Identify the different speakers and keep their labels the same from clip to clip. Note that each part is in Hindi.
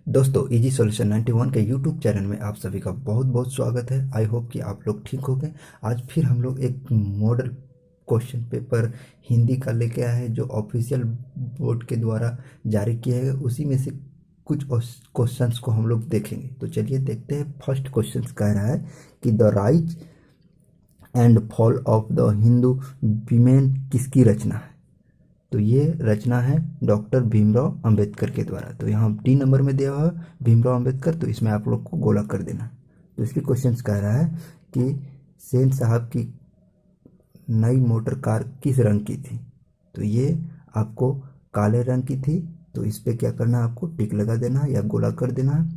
Speaker 1: दोस्तों इजी सॉल्यूशन 91 के यूट्यूब चैनल में आप सभी का बहुत बहुत स्वागत है। आई होप कि आप लोग ठीक हो गए। आज फिर हम लोग एक मॉडल क्वेश्चन पेपर हिंदी का लेके आए हैं जो ऑफिशियल बोर्ड के द्वारा जारी किया है। उसी में से कुछ क्वेश्चंस को हम लोग देखेंगे। तो चलिए देखते हैं। फर्स्ट क्वेश्चन कह रहा है कि the rise and fall of the Hindu women किसकी रचना है। तो ये रचना है डॉक्टर भीमराव अंबेडकर के द्वारा। तो यहाँ डी नंबर में दिया हुआ है भीमराव अंबेडकर, तो इसमें आप लोग को गोला कर देना। तो इसके क्वेश्चंस कह रहा है कि सेन साहब की नई मोटर कार किस रंग की थी। तो ये आपको काले रंग की थी। तो इस पर क्या करना है, आपको टिक लगा देना है या गोला कर देना है।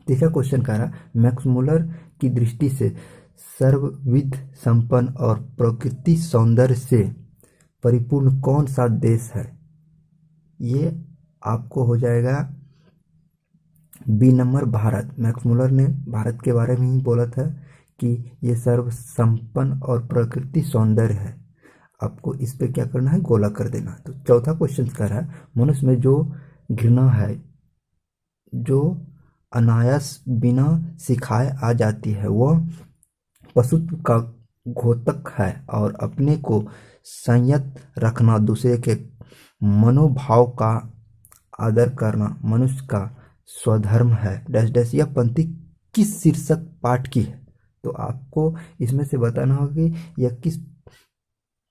Speaker 1: तीसरा क्वेश्चन कह रहा है मैक्स मुलर की दृष्टि से सर्वविध संपन्न और प्रकृति सौंदर्य से परिपूर्ण कौन सा देश है। ये आपको हो जाएगा B number Bharat. Max Muller ने भारत के बारे में ही बोला था कि ये सर्व संपन्न और प्रकृति सौंदर्य है। आपको इस पे क्या करना है, गोला कर देना। तो चौथा क्वेश्चन कह रहा है मनुष्य में जो घृणा है जो अनायास बिना सिखाए आ जाती है वह पशुत्व का घोतक है और अपने को संयत रखना, दूसरे के मनोभाव का आदर करना मनुष्य का स्वधर्म है। Dash dash. यह पंक्ति किस शीर्षक पाठ की है। तो आपको इसमें से बताना होगा कि यह किस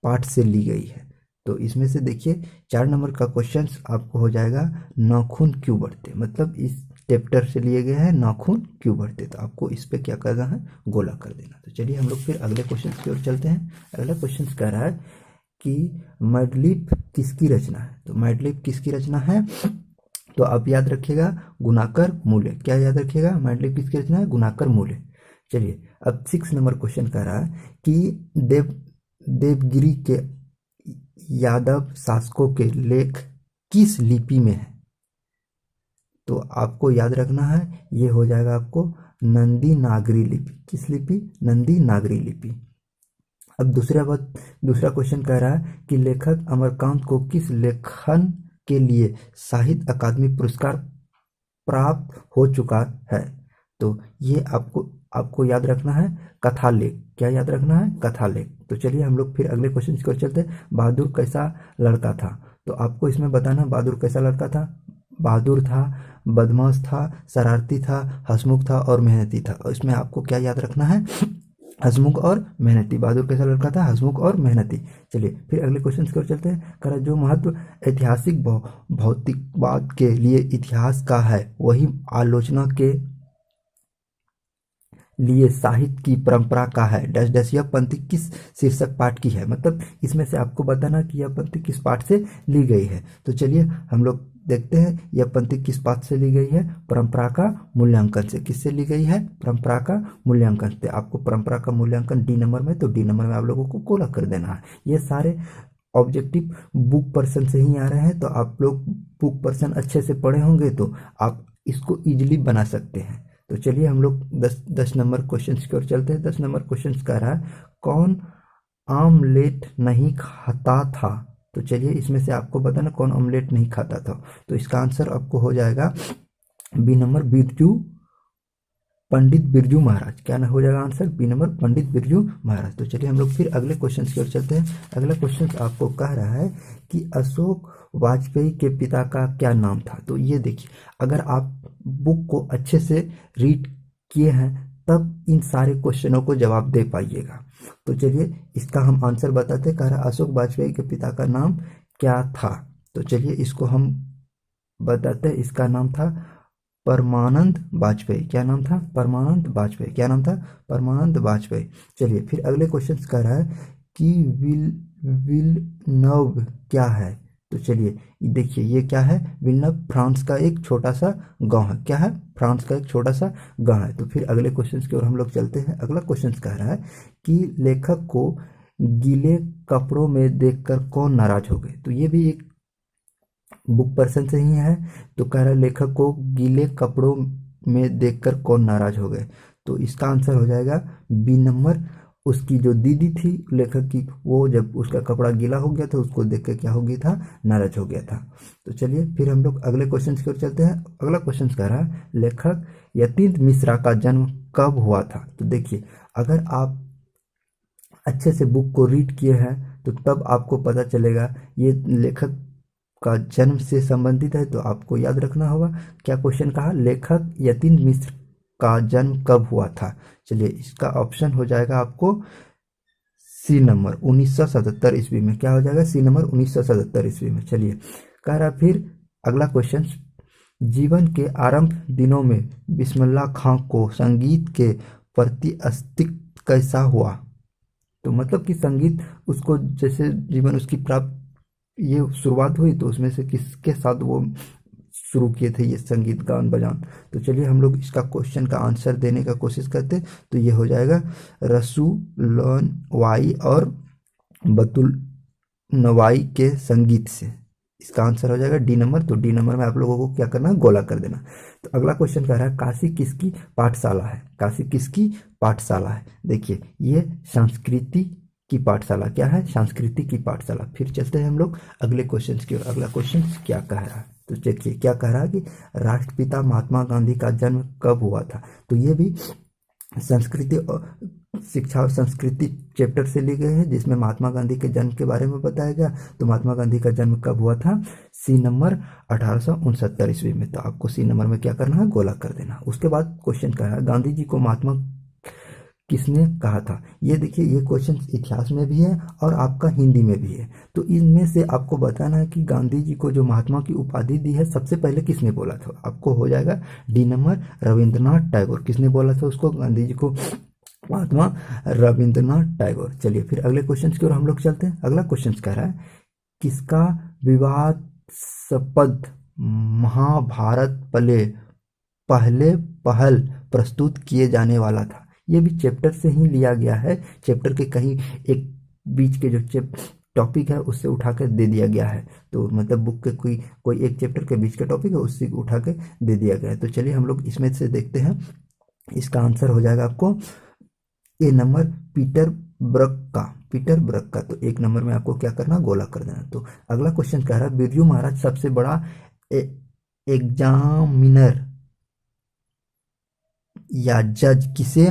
Speaker 1: पाठ से ली गई है। तो इसमें से देखिए 4 नंबर का क्वेश्चन आपको हो जाएगा नाखून क्यों बढ़ते, मतलब इस चैप्टर से लिए गए हैं नाखून क्यों बढ़ते। तो आपको इस पे क्या करना है, गोला कर देना। तो चलिए हम लोग फिर अगले क्वेश्चन की ओर चलते हैं। अगला क्वेश्चन कह रहा है कि मैडलिफ किसकी रचना है। तो मैडलिफ किसकी रचना है, तो आप याद रखिएगा गुणाकर मूल्य। क्या याद रखिएगा, मैडलिफ किसकी रचना है, गुणाकर मूल्य। चलिए अब 6 नंबर क्वेश्चन कह रहा है कि देवगिरी के यादव शासकों के लेख किस लिपि में है। तो आपको याद रखना है, ये हो जाएगा आपको नंदी नागरी लिपि। किस लिपि, नंदी नागरी लिपि। अब दूसरा क्वेश्चन कह रहा है कि लेखक अमरकांत को किस लेखन के लिए साहित्य अकादमी पुरस्कार प्राप्त हो चुका है। तो ये आपको याद रखना है कथा लेख। क्या याद रखना है, कथा लेख। तो चलिए हम लोग फिर अगले क्वेश्चन की ओर चलते हैं। बहादुर कैसा लड़का था। तो आपको इसमें बताना बहादुर कैसा लड़का था। बहादुर था, बदमाश था, शरारती था, हंसमुख था और मेहनती था। और इसमें आपको क्या याद रखना है, हंसमुख और मेहनती। बहादुर कैसा लड़का था, हंसमुख और मेहनती। चलिए फिर अगले क्वेश्चन की ओर चलते हैं। कह रहा जो महत्व ऐतिहासिक भौतिकवाद के लिए इतिहास का है वही आलोचना के लिए साहित्य की परंपरा का है। Dash dash. यह पंक्ति किस शीर्षक पाठ की है, मतलब इसमें से आपको बताना कि यह पंक्ति किस पाठ से ली गई है। तो चलिए हम लोग देखते हैं यह पंक्ति किस पाठ से ली गई है, परंपरा का मूल्यांकन से। किससे ली गई है, परंपरा का मूल्यांकन से। आपको परंपरा का मूल्यांकन डी नंबर में, तो डी नंबर में आप लोगों को गोला कर देना है। ये सारे ऑब्जेक्टिव बुक पर्सन से ही आ रहे हैं। तो आप लोग बुक पर्सन अच्छे से पढ़े होंगे तो आप इसको इजीली बना सकते हैं। तो चलिए हम लोग 10 नंबर क्वेश्चन की ओर चलते हैं। 10 नंबर क्वेश्चन कह रहा है कौन आमलेट नहीं खाता था। तो चलिए इसमें से आपको बताना कौन ऑमलेट नहीं खाता था। तो इसका आंसर आपको हो जाएगा बी नंबर पंडित बिरजू महाराज। क्या ना हो जाएगा answer, B number Pandit Birju Maharaj. तो चलिए हम लोग फिर अगले क्वेश्चन की ओर चलते हैं। अगला क्वेश्चन आपको कह रहा है कि अशोक वाजपेयी के पिता का क्या नाम था। तो ये देखिए, अगर आप बुक को अच्छे से रीड किए हैं तब इन सारे क्वेश्चनों को जवाब दे पाइएगा। तो चलिए इसका हम आंसर बताते। कह रहा अशोक वाजपेयी के पिता का नाम क्या था। तो चलिए इसको हम बताते। इसका नाम था परमानंद वाजपेयी। क्या नाम था, परमानंद वाजपेयी। क्या नाम था, परमानंद वाजपेयी। चलिए फिर अगले क्वेश्चन कह रहा है कि विलनव क्या है। तो चलिए देखिए ये क्या है, विलनव फ्रांस का एक छोटा सा गांव है। क्या है, फ्रांस का एक छोटा सा गांव है। तो फिर अगले क्वेश्चन की ओर हम लोग चलते हैं। अगला क्वेश्चन कह रहा है कि लेखक को गीले कपड़ों में देखकर कौन नाराज हो गए। तो ये भी एक बुक पर्सन से ही है। तो कह रहा है लेखक को गीले कपड़ों में देखकर कौन नाराज हो गए। तो इसका आंसर हो जाएगा बी नंबर उसकी जो दीदी थी लेखक की, वो जब उसका कपड़ा गीला हो गया था उसको देख के क्या हो गया था, नाराज हो गया था। तो चलिए फिर हम लोग अगले क्वेश्चन की ओर चलते हैं। अगला क्वेश्चन कह रहा है लेखक यतीन्द्र मिश्रा का जन्म कब हुआ था। तो देखिए, अगर आप अच्छे से बुक को रीड किए हैं तो तब आपको पता चलेगा ये लेखक का जन्म से संबंधित है। तो आपको याद रखना होगा क्या क्वेश्चन कहा, लेखक यतीन्द्र मिश्र का जन्म कब हुआ था। चलिए इसका ऑप्शन हो जाएगा आपको सी नंबर 1977 ईस्वी में। क्या हो जाएगा, सी नंबर 1977 ईस्वी में। चलिए कह रहा फिर अगला क्वेश्चन, जीवन के आरंभ दिनों में बिस्मिल्लाह खां को संगीत के प्रति अस्तित्व कैसा हुआ। तो मतलब कि संगीत उसको जैसे जीवन उसकी प्राप्त ये शुरुआत हुई तो उसमें से किसके साथ वो शुरू किए थे ये संगीत गान बजान। तो चलिए हम लोग इसका क्वेश्चन का आंसर देने का कोशिश करते हैं। तो ये हो जाएगा रसूलन वाई और बतुल नवाई के संगीत से। इसका आंसर हो जाएगा डी नंबर। तो डी नंबर में आप लोगों को क्या करना है, गोला कर देना। तो अगला क्वेश्चन कह रहा है काशी किसकी पाठशाला है। काशी किसकी पाठशाला है। देखिए ये संस्कृति की पाठशाला, क्या है, संस्कृति की पाठशाला। फिर चलते हैं हम लोग अगले क्वेश्चन की ओर। अगला क्वेश्चन क्या कह रहा है, तो देखिए क्या कह रहा है कि राष्ट्रपिता महात्मा गांधी का जन्म कब हुआ था। तो ये भी संस्कृति और शिक्षा और संस्कृति चैप्टर से लिए गए हैं जिसमें महात्मा गांधी के जन्म के बारे में बताया गया। तो महात्मा गांधी का जन्म कब हुआ था, सी नंबर 1869 ईस्वी में। तो आपको सी नंबर में क्या करना है, गोला कर देना। उसके बाद क्वेश्चन कह रहा है गांधी जी को महात्मा किसने कहा था। ये देखिए ये क्वेश्चन इतिहास में भी है और आपका हिंदी में भी है। तो इनमें से आपको बताना है कि गांधी जी को जो महात्मा की उपाधि दी है सबसे पहले किसने बोला था। आपको हो जाएगा डी नंबर रविंद्रनाथ टैगोर। किसने बोला था उसको, गांधी जी को महात्मा रविंद्रनाथ टैगोर। चलिए फिर अगले क्वेश्चन की ओर हम लोग चलते हैं। अगला क्वेश्चन कह रहा है किसका विवादास्पद महाभारत पहले पहल प्रस्तुत किए जाने वाला था। ये भी चैप्टर से ही लिया गया है, चैप्टर के कहीं एक बीच के जो टॉपिक है उससे उठा कर दे दिया गया है। तो मतलब बुक के कोई एक चैप्टर के बीच का टॉपिक है उससे उठा के दे दिया गया है। तो चलिए हम लोग इसमें से देखते हैं। इसका आंसर हो जाएगा आपको ए नंबर पीटर ब्रक का। पीटर ब्रक का। तो एक नंबर में आपको क्या करना, गोला कर देना। तो अगला क्वेश्चन कह रहा है बिरजू महाराज सबसे बड़ा एग्जामिनर या जज किसे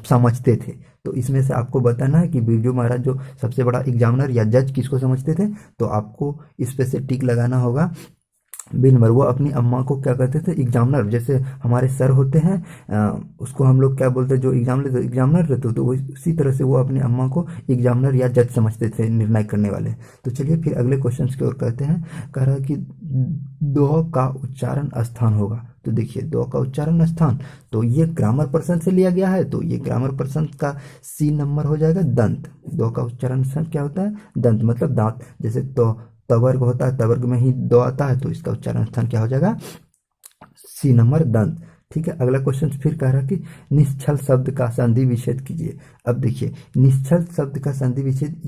Speaker 1: समझते थे। तो इसमें से आपको बताना है कि बिरजू महाराज जो सबसे बड़ा एग्जामिनर या जज किसको समझते थे। तो आपको इस पे से टिक लगाना होगा बी नंबर। वो अपनी अम्मा को क्या करते थे, एग्जामिनर, जैसे हमारे सर होते हैं उसको हम लोग क्या बोलते हैं, जो एग्जामिनर रहते तो वो उसी तरह से वो अपनी अम्मा को एग्जामिनर या जज समझते थे, निर्णय करने वाले। तो चलिए फिर अगले क्वेश्चन की ओर कहते हैं। कह रहा है कि दो का उच्चारण स्थान होगा। तो देखिए दो का उच्चारण स्थान, तो ये ग्रामर पर्सन से लिया गया है। तो ये ग्रामर पर्सन का सी नंबर हो जाएगा दंत। दो का उच्चारण स्थान क्या होता है, दंत, मतलब दांत। जैसे तो तवर्ग होता है, तवर्ग में ही दो आता है तो इसका उच्चारण स्थान क्या हो जाएगा, सी नंबर दंत। ठीक है। अगला क्वेश्चन फिर कह रहा है कि निश्चल शब्द का संधि विच्छेद कीजिए। अब देखिए निश्चल शब्द का संधि विच्छेद,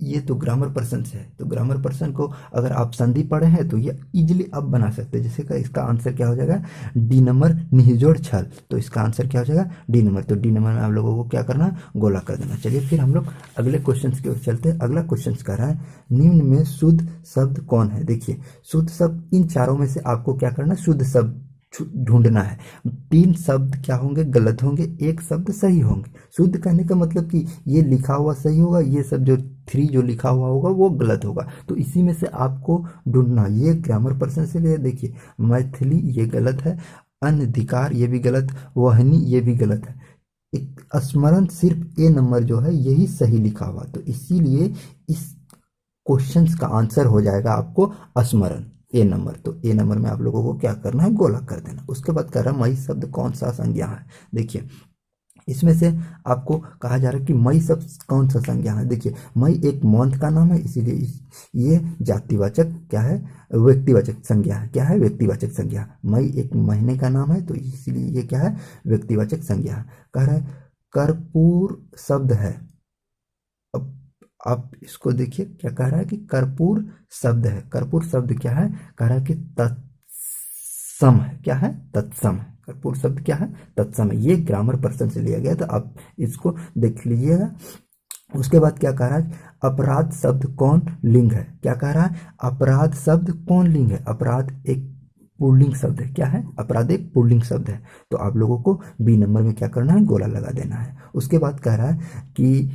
Speaker 1: ये तो ग्रामर पर्सन से है। तो ग्रामर पर्सन को अगर आप संधि पढ़े हैं तो ये इजीली आप बना सकते हैं। जैसे का इसका आंसर क्या हो जाएगा, डी नंबर निहिजोड़ छल। तो इसका आंसर क्या हो जाएगा, डी नंबर। तो डी नंबर में आप लोगों को क्या करना, गोला कर देना। चलिए फिर हम लोग अगले क्वेश्चन की ओर चलते हैं। अगला क्वेश्चन कह रहा है निम्न में शुद्ध शब्द कौन है। देखिए शुद्ध शब्द, इन चारों में से आपको क्या करना, शुद्ध शब्द ढूंढना है। 3 शब्द क्या होंगे, गलत होंगे, 1 शब्द सही होंगे। शुद्ध कहने का मतलब कि ये लिखा हुआ सही होगा, ये सब जो 3 जो लिखा हुआ होगा वो गलत होगा। तो इसी में से आपको ढूंढना। ये ग्रामर पर्सन से लिया। देखिए मैथिली ये गलत है, अनधिकार ये भी गलत, वहनी ये भी गलत है। एक स्मरण सिर्फ ए नंबर जो है यही सही लिखा हुआ। तो इसीलिए इस क्वेश्चन का आंसर हो जाएगा आपको स्मरण, ए नंबर। तो ए नंबर में आप लोगों को क्या करना है, गोला कर देना। उसके बाद कह रहा है मई शब्द कौन सा संज्ञा है। देखिए इसमें से आपको कहा जा रहा है कि मई शब्द कौन सा संज्ञा है। देखिए मई एक मंथ का नाम है, इसीलिए ये जातिवाचक क्या है, व्यक्तिवाचक संज्ञा है। क्या है, व्यक्तिवाचक संज्ञा। मई एक महीने का नाम है तो इसीलिए ये क्या है, व्यक्तिवाचक संज्ञा है। कह रहा है कर्पूर शब्द है। अब आप इसको देखिए क्या कह रहा है कि कर्पूर शब्द है। कर्पूर शब्द क्या है, कह रहा है कि तत्सम है। क्या है, तत्सम है। कर्पूर शब्द क्या है? तत्समय। ये ग्रामर पर्सन से लिया गया, तो आप इसको देख लीजिएगा। उसके बाद क्या कह रहा है? अपराध शब्द कौन लिंग है? क्या कह रहा है? अपराध शब्द कौन लिंग है? अपराध एक पुल्लिंग शब्द है। क्या है? अपराध एक पुल्लिंग शब्द है। तो आप लोगों को बी नंबर में क्या करना है? गोला लगा देना है। उसके बाद कह रहा है कि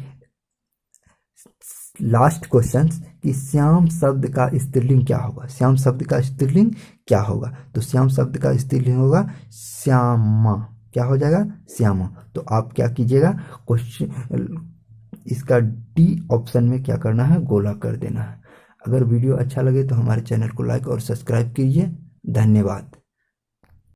Speaker 1: लास्ट क्वेश्चन कि श्याम शब्द का स्त्रीलिंग क्या होगा? श्याम शब्द का स्त्रीलिंग क्या होगा? तो श्याम शब्द का स्त्रीलिंग होगा श्यामा। क्या हो जाएगा? श्यामा। तो आप क्या कीजिएगा? क्वेश्चन इसका डी ऑप्शन में क्या करना है? गोला कर देना है। अगर वीडियो अच्छा लगे तो हमारे चैनल को लाइक और सब्सक्राइब कीजिए। धन्यवाद।